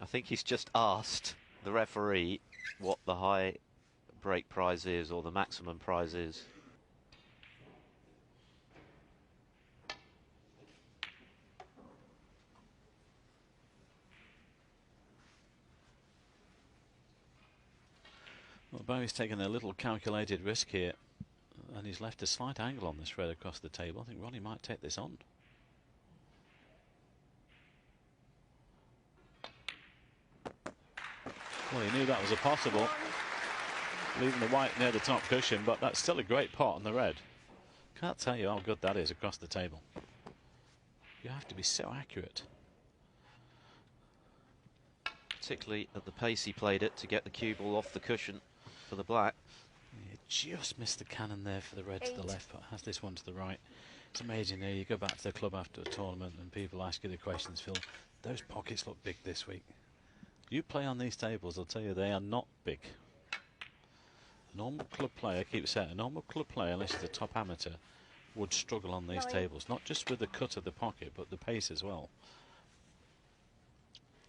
I think he's just asked the referee what the high break prize is, or the maximum prize is. Well, Barry's taken a little calculated risk here, and he's left a slight angle on this red across the table. I think Ronnie might take this on. Well, he knew that was a possible, leaving the white near the top cushion, but that's still a great pot on the red. Can't tell you how good that is across the table. You have to be so accurate. Particularly at the pace he played it to get the cue ball off the cushion for the black. He just missed the cannon there for the red to the left, but has this one to the right. It's amazing here. You go back to the club after a tournament and people ask you the questions, Phil. Those pockets look big this week. You play on these tables, I'll tell you, they are not big. A normal club player, I keep saying, a normal club player, unless he's a top amateur, would struggle on these tables. Not just with the cut of the pocket, but the pace as well.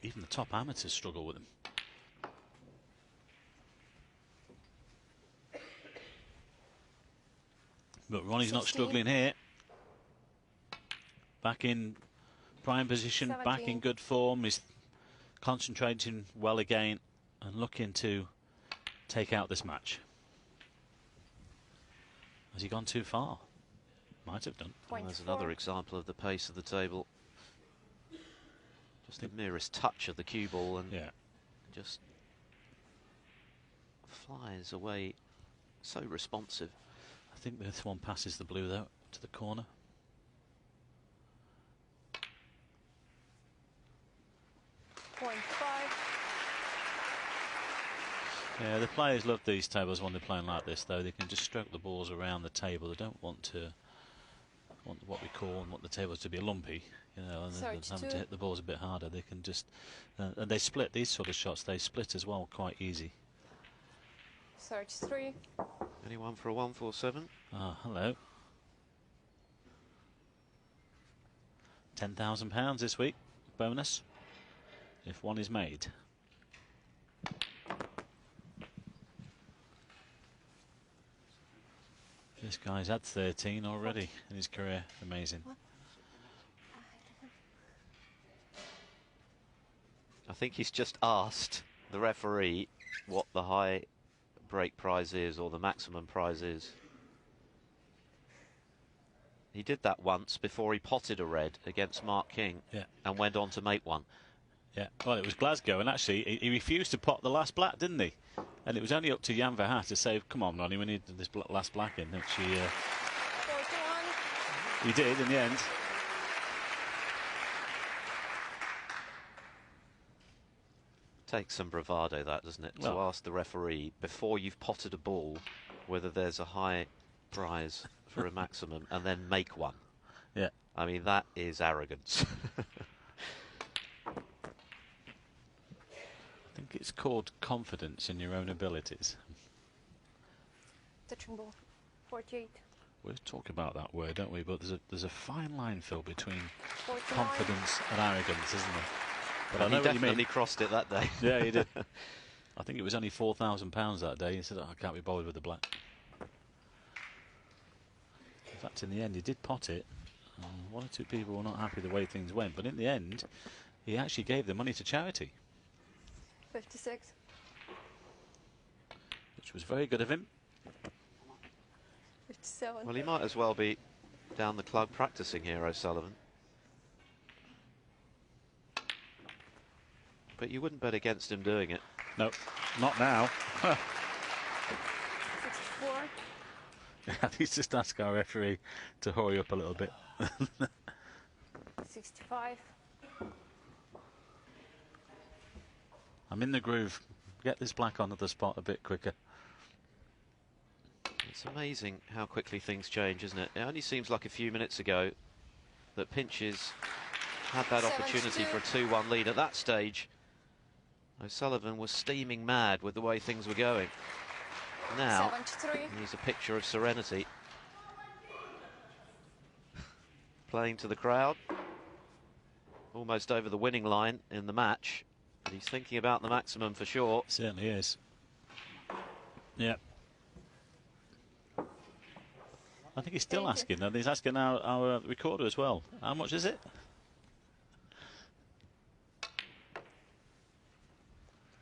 Even the top amateurs struggle with them. But Ronnie's 16. Not struggling here. Back in prime position, 17. Back in good form. He's concentrating well again and looking to take out this match. Has he gone too far? Might have done. Well, there's another example of the pace of the table. Just the merest touch of the cue ball and just flies away. So responsive. I think this one passes the blue though to the corner. Yeah, the players love these tables when they're playing like this, though. They can just stroke the balls around the table. They don't want what we call the tables to be lumpy, you know, and having to hit the balls a bit harder. They can just and they split these sort of shots. They split as well, quite easy. 33. Anyone for a 147? Ah, hello. £10,000 this week, bonus, if one is made. This guy's had 13 already in his career. Amazing. I think he's just asked the referee what the high break prize is, or the maximum prize is. He did that once before he potted a red against Mark King and went on to make one. Yeah, well, it was Glasgow, and actually he refused to pot the last black, didn't he? And it was only up to Jan Verhaert to say, come on, Ronnie, we need this last black in, which he did in the end. Takes some bravado, that, doesn't it? To ask the referee before you've potted a ball whether there's a high prize for a maximum and then make one. Yeah. I mean, that is arrogance. I think it's called confidence in your own abilities. Touching ball, 48. We talk about that word, don't we? But there's a fine line, Phil, between 49. confidence and arrogance, isn't there? But I know he definitely crossed it that day. Yeah, he did. I think it was only £4,000 that day. He said, oh, I can't be bothered with the black. In fact, in the end, he did pot it. One or two people were not happy the way things went, but in the end, he actually gave the money to charity. 56. Which was very good of him. 57. Well, he might as well be down the club practicing here, O'Sullivan. But you wouldn't bet against him doing it. No, not now. 64. He's just asked our referee to hurry up a little bit. 65. I'm in the groove. Get this black onto the spot a bit quicker. It's amazing how quickly things change, isn't it? It only seems like a few minutes ago that Pinches had that opportunity for a 2-1 lead. At that stage, O'Sullivan was steaming mad with the way things were going. Now, 73. he's a picture of serenity. Playing to the crowd. Almost over the winning line in the match. But he's thinking about the maximum for sure. Certainly is. Yep. I think he's still asking, and he's asking our recorder as well. How much is it?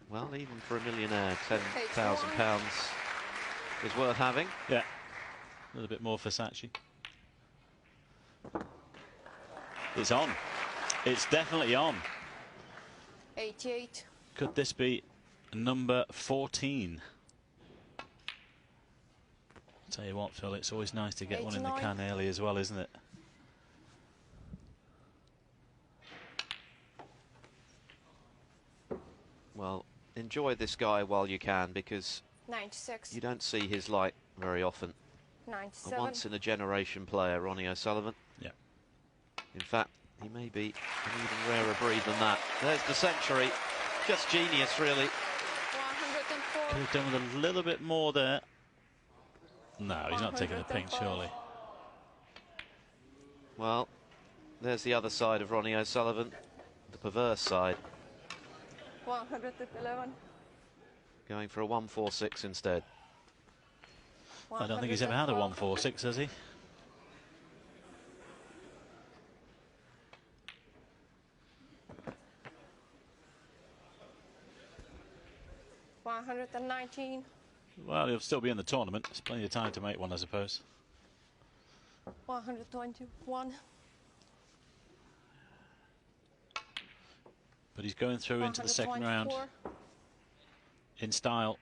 Well, even for a millionaire, £10,000 is worth having. Yeah. A little bit more for Sachi. It's on. It's definitely on. 88. Could this be number 14? Tell you what, Phil, it's always nice to get one in the can early as well, isn't it? Well, enjoy this guy while you can, because 96. you don't see his like very often. 97. A once-in-a-generation player, Ronnie O'Sullivan. Yeah. In fact, he may be an even rarer breed than that. There's the century. Just genius, really. 104. Could have done with a little bit more there. No, he's not taking the pink, surely. Well, there's the other side of Ronnie O'Sullivan, the perverse side. 111. Going for a 146 instead. I don't think he's ever had a 146, has he? $119. Well, he'll still be in the tournament. There's plenty of time to make one, I suppose. 121. But he's going through into the second round in style.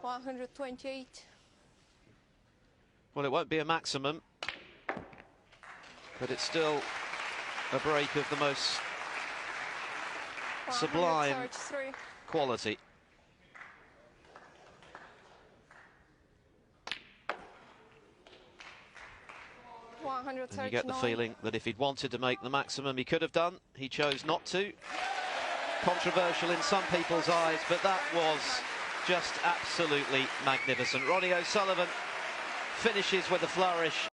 128. Well, it won't be a maximum, but it's still a break of the most sublime 133. quality. And you get the feeling that if he'd wanted to make the maximum, he could have done. He chose not to. Controversial in some people's eyes, but that was just absolutely magnificent. Ronnie O'Sullivan finishes with a flourish.